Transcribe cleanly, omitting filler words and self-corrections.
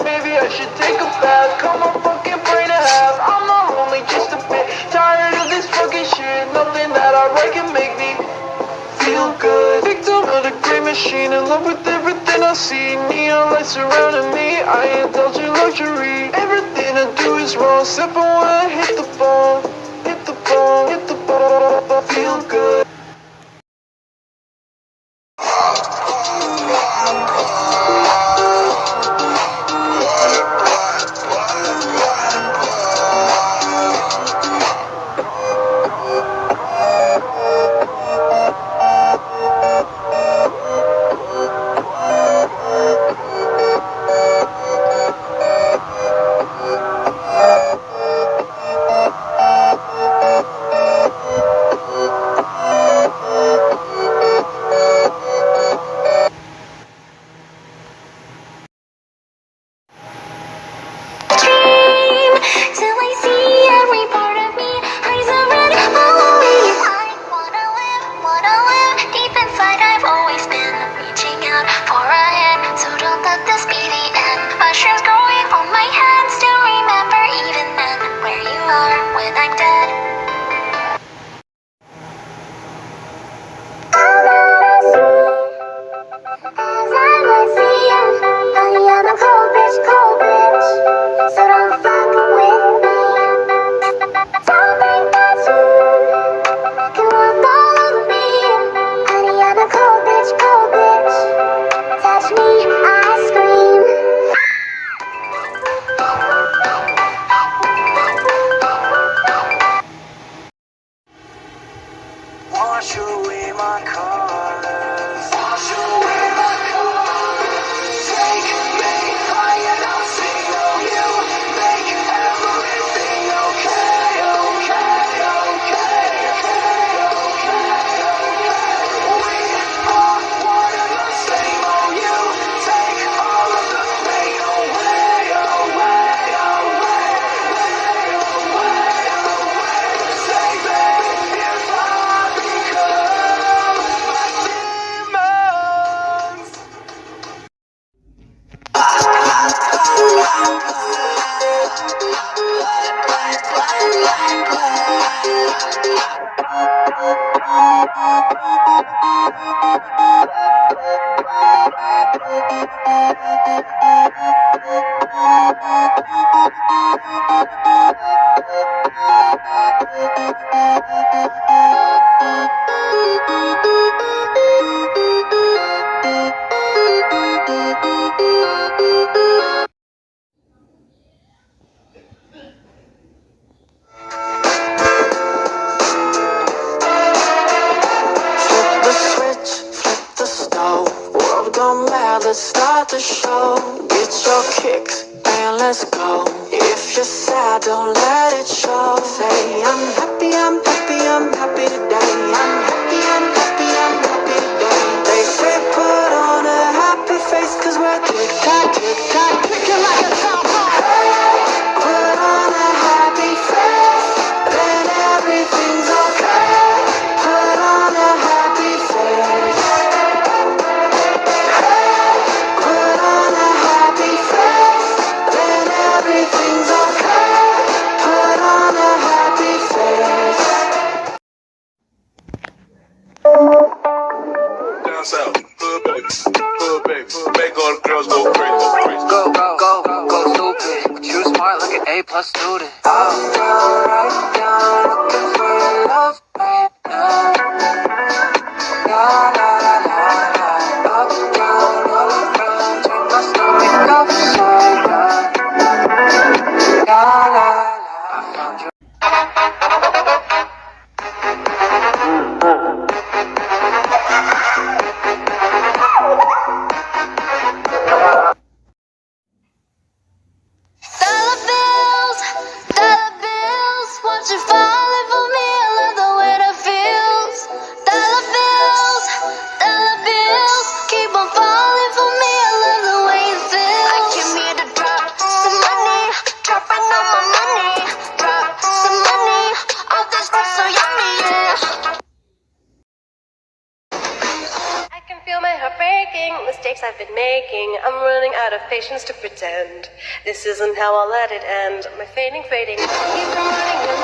Maybe I should take a bath, cut my fucking brain in half. I'm not lonely, just a bit tired of this fucking shit. Nothing that I write can make me feel good. Victim of the great machine, in love with everything I see. Neon lights surrounding me, I indulge in luxury. Everything I do is wrong, except for when I hit the ball. Hit the ball, hit the ball, feel good. Wash away my colors. Wash away my colors. Take me higher, I'll sing on you. Make everything okay, okay, okay, okay, okay. We are one and the same on you. Take all of the pain away, away, away, away, away, away. Save me if I let's start the show. Get your kicks and let's go. If you're sad, don't let it show. Say I'm happy, I'm happy, I'm happy today. I'm happy, I'm happy, I'm happy today. They say put on a happy face, cause we're tick-tock, ticking like a top bomb. Put on a happy face, then everything's okay. Put on a happy face. Everything's okay. Put on a happy face. Down south, hood baby, make all the girls go crazy, go stupid. You smart like an A+ student. Up down, right down, looking for your love right now. La la la la la. Up down, all around, turn my stomach upside down. La la la. I found you. Dollar bills, won't you falling for me? I love the way that feels. Dollar bills, keep on falling for me. I love the way it feels. I came here to drop some money, dropping all my money. heartbreaking mistakes I've been making. I'm running out of patience to pretend. This isn't how I'll let it end. My fading, keep from running your life.